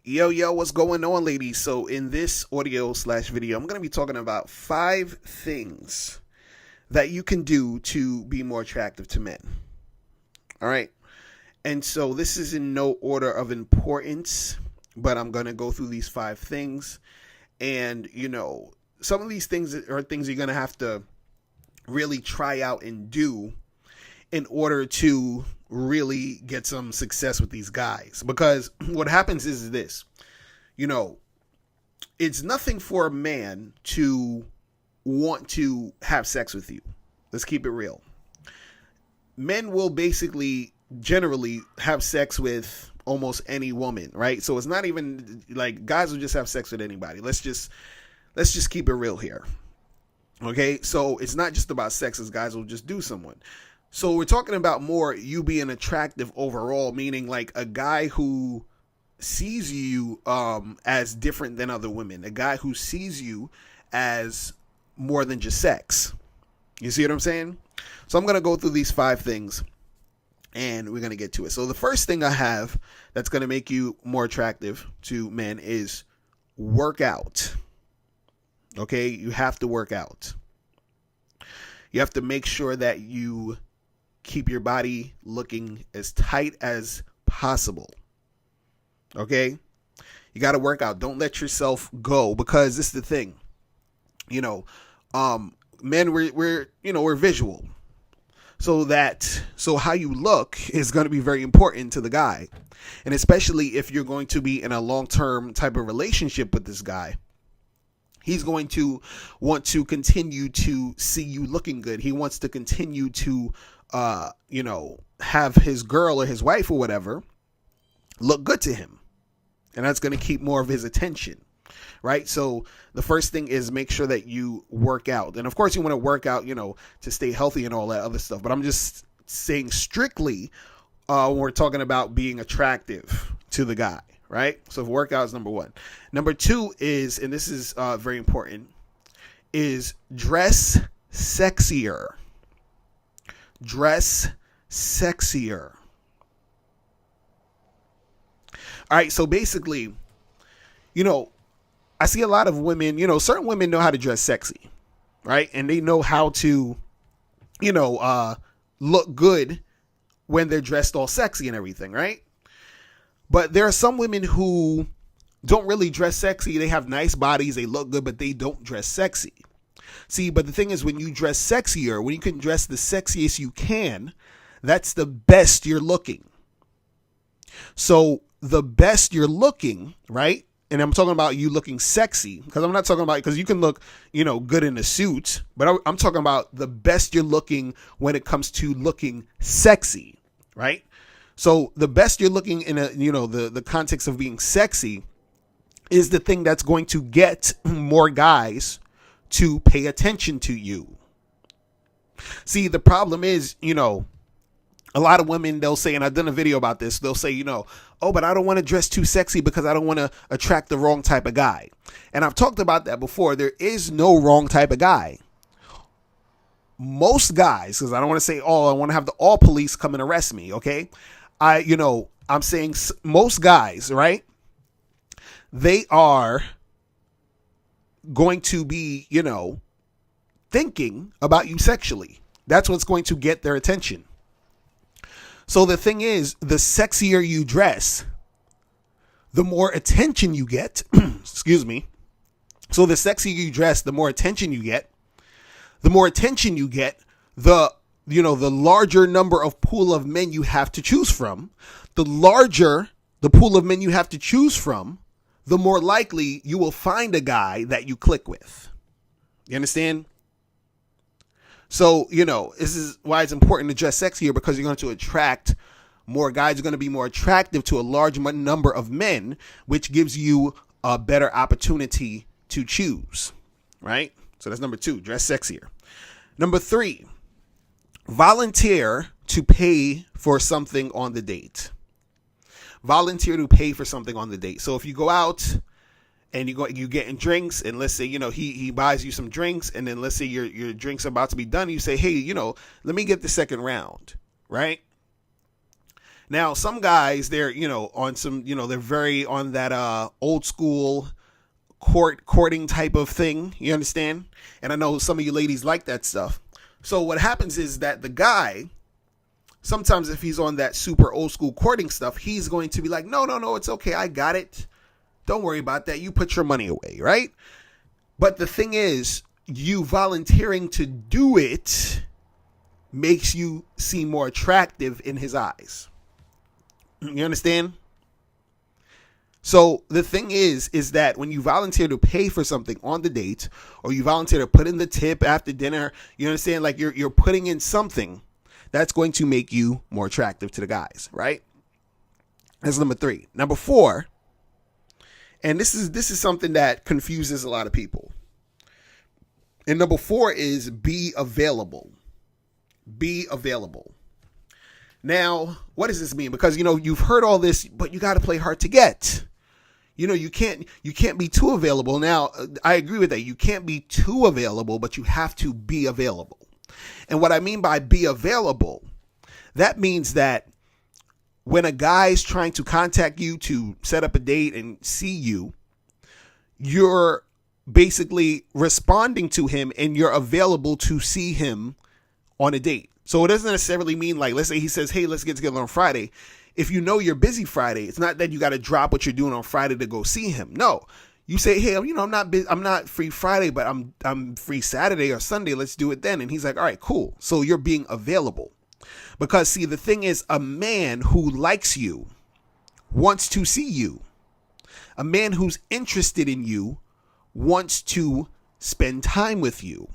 Yo, what's going on, ladies? So, in this audio/video, I'm going to be talking about 5 things that you can do to be more attractive to men. All right. And so, this is in no order of importance, but I'm going to go through these 5 things. And, some of these things are things you're going to have to really try out and do in order to really get some success with these guys. Because what happens is this, it's nothing for a man to want to have sex with you. Let's keep it real. Men will basically generally have sex with almost any woman, right? So it's not even like guys will just have sex with anybody. Let's just keep it real here. Okay? So it's not just about sex, as guys will just do someone. So we're talking about more you being attractive overall, meaning like a guy who sees you as different than other women, a guy who sees you as more than just sex. You see what I'm saying? So I'm going to go through these 5 things and we're going to get to it. So the first thing I have that's going to make you more attractive to men is work out. Okay? You have to work out. You have to make sure that you keep your body looking as tight as possible. Okay? You got to work out. Don't let yourself go, because this is the thing. Men, we're visual. So how you look is going to be very important to the guy. And especially if you're going to be in a long-term type of relationship with this guy. He's going to want to continue to see you looking good. He wants to continue to have his girl or his wife or whatever look good to him. And that's going to keep more of his attention, right? So the first thing is make sure that you work out. And of course you want to work out, to stay healthy and all that other stuff. But I'm just saying strictly when we're talking about being attractive to the guy, right? So workout is number 1. Number 2 is, and this is very important, is dress sexier. Dress sexier. All right, so basically, I see a lot of women, certain women know how to dress sexy, right? And they know how to, look good when they're dressed all sexy and everything, right? But there are some women who don't really dress sexy. They have nice bodies, they look good, but they don't dress sexy. See, but the thing is, when you dress sexier, when you can dress the sexiest you can, that's the best you're looking. So the best you're looking, right? And I'm talking about you looking sexy, because I'm not talking about, because you can look, good in a suit, but I'm talking about the best you're looking when it comes to looking sexy, right? So the best you're looking in the context of being sexy is the thing that's going to get more guys to pay attention to you. See, the problem is, a lot of women, they'll say, and I've done a video about this, they'll say, oh, but I don't want to dress too sexy because I don't want to attract the wrong type of guy. And I've talked about that before. There is no wrong type of guy. Most guys, because I don't want to say all, I want to have the all police come and arrest me, okay? I'm saying most guys, right? They are going to be, thinking about you sexually. That's what's going to get their attention. So the thing is, the sexier you dress, the more attention you get. Excuse me. So the sexier you dress, the more attention you get. The more attention you get, the larger number of pool of men you have to choose from. The larger the pool of men you have to choose from, the more likely you will find a guy that you click with. You understand? So, this is why it's important to dress sexier, because you're going to attract more guys. You're going to be more attractive to a large number of men, which gives you a better opportunity to choose, right? So that's number 2, dress sexier. Number 3, volunteer to pay for something on the date. Volunteer to pay for something on the date. So if you go out and you getting drinks, and let's say, he buys you some drinks, and then let's say your drinks are about to be done, and you say, hey, let me get the second round, right? Now, some guys, they're, on some, they're very on that old school courting type of thing. You understand? And I know some of you ladies like that stuff. So what happens is that the guy, sometimes if he's on that super old school courting stuff, he's going to be like, no, it's okay. I got it. Don't worry about that. You put your money away, right? But the thing is, you volunteering to do it makes you seem more attractive in his eyes. You understand? So the thing is that when you volunteer to pay for something on the date, or you volunteer to put in the tip after dinner, you understand, like you're putting in something that's going to make you more attractive to the guys, right? That's number 3. Number 4, and this is something that confuses a lot of people. And number 4 is be available. Be available. Now, what does this mean? Because, you've heard all this, but you got to play hard to get. You can't be too available. Now, I agree with that. You can't be too available, but you have to be available. And what I mean by be available, that means that when a guy's trying to contact you to set up a date and see you, you're basically responding to him and you're available to see him on a date. So it doesn't necessarily mean, like, let's say he says, hey, let's get together on Friday. If you know you're busy Friday, it's not that you got to drop what you're doing on Friday to go see him. No, you say, hey, I'm not free Friday, but I'm free Saturday or Sunday. Let's do it then. And he's like, all right, cool. So you're being available. Because see, the thing is, a man who likes you wants to see you. A man who's interested in you wants to spend time with you.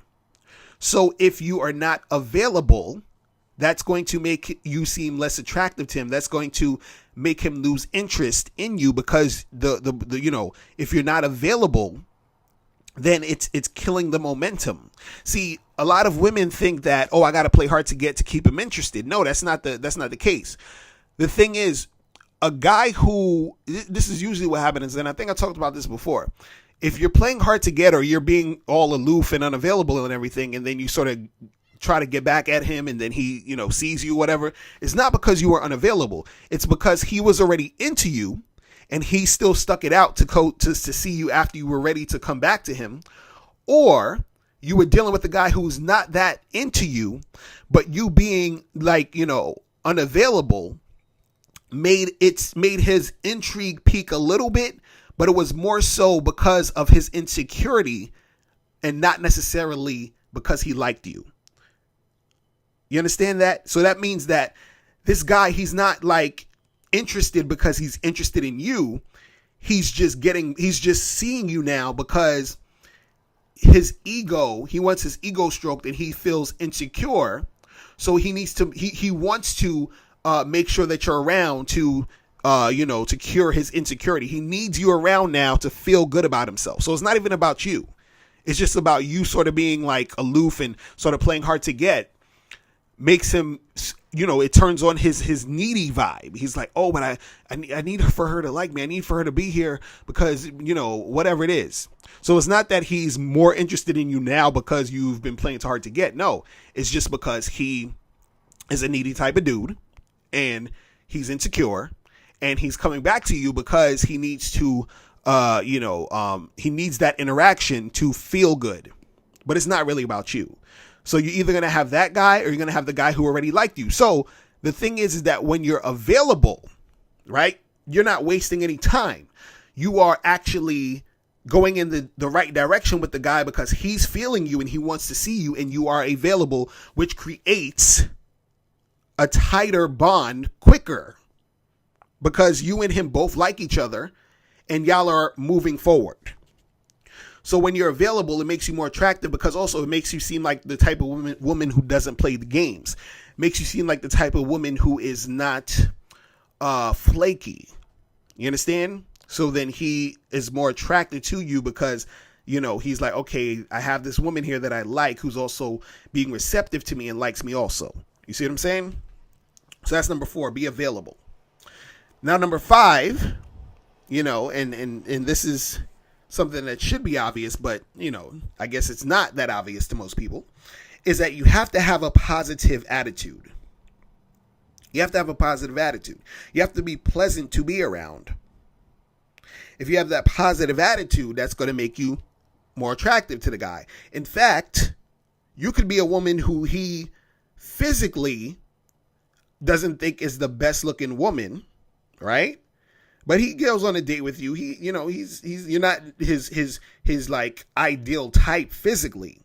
So if you are not available, that's going to make you seem less attractive to him. That's going to make him lose interest in you, because the if you're not available, then it's killing the momentum. See, a lot of women think that, I got to play hard to get to keep him interested. No, that's not the case. The thing is, a guy who, this is usually what happens, and I think I talked about this before. If you're playing hard to get, or you're being all aloof and unavailable and everything, and then you sort of try to get back at him and then he, sees you, whatever, it's not because you were unavailable. It's because he was already into you and he still stuck it out to see you after you were ready to come back to him. Or you were dealing with a guy who's not that into you, but you being like, unavailable made his intrigue peak a little bit, but it was more so because of his insecurity and not necessarily because he liked you. You understand that? So that means that this guy, he's not like interested because he's interested in you. He's just seeing you now because he wants his ego stroked and he feels insecure. So he wants to make sure that you're around to cure his insecurity. He needs you around now to feel good about himself. So it's not even about you. It's just about you sort of being like aloof and sort of playing hard to get. Makes him, it turns on his needy vibe. He's like, oh, but I need for her to like me. I need for her to be here because, whatever it is. So it's not that he's more interested in you now because you've been playing too hard to get. No, it's just because he is a needy type of dude and he's insecure and he's coming back to you because he needs to, he needs that interaction to feel good. But it's not really about you. So you're either going to have that guy or you're going to have the guy who already liked you. So the thing is that when you're available, right, you're not wasting any time. You are actually going in the right direction with the guy because he's feeling you and he wants to see you and you are available, which creates a tighter bond quicker because you and him both like each other and y'all are moving forward. So when you're available, it makes you more attractive because also it makes you seem like the type of woman who doesn't play the games. It makes you seem like the type of woman who is not flaky. You understand? So then he is more attracted to you because, he's like, okay, I have this woman here that I like who's also being receptive to me and likes me also. You see what I'm saying? So that's number 4, be available. Now, number 5, and this is something that should be obvious, but, I guess it's not that obvious to most people, is that you have to have a positive attitude. You have to have a positive attitude. You have to be pleasant to be around. If you have that positive attitude, that's going to make you more attractive to the guy. In fact, you could be a woman who he physically doesn't think is the best looking woman, right? But he goes on a date with you. He's you're not his like ideal type physically,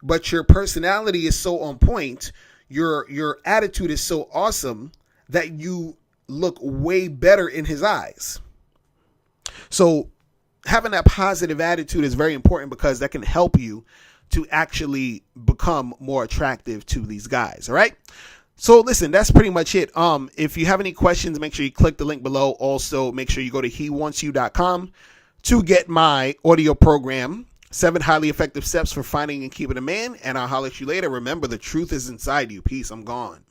but your personality is so on point. Your attitude is so awesome that you look way better in his eyes. So having that positive attitude is very important because that can help you to actually become more attractive to these guys. All right. So listen, that's pretty much it. If you have any questions, make sure you click the link below. Also, make sure you go to hewantsyou.com to get my audio program, 7 highly effective steps for finding and keeping a man. And I'll holler at you later. Remember, the truth is inside you. Peace. I'm gone.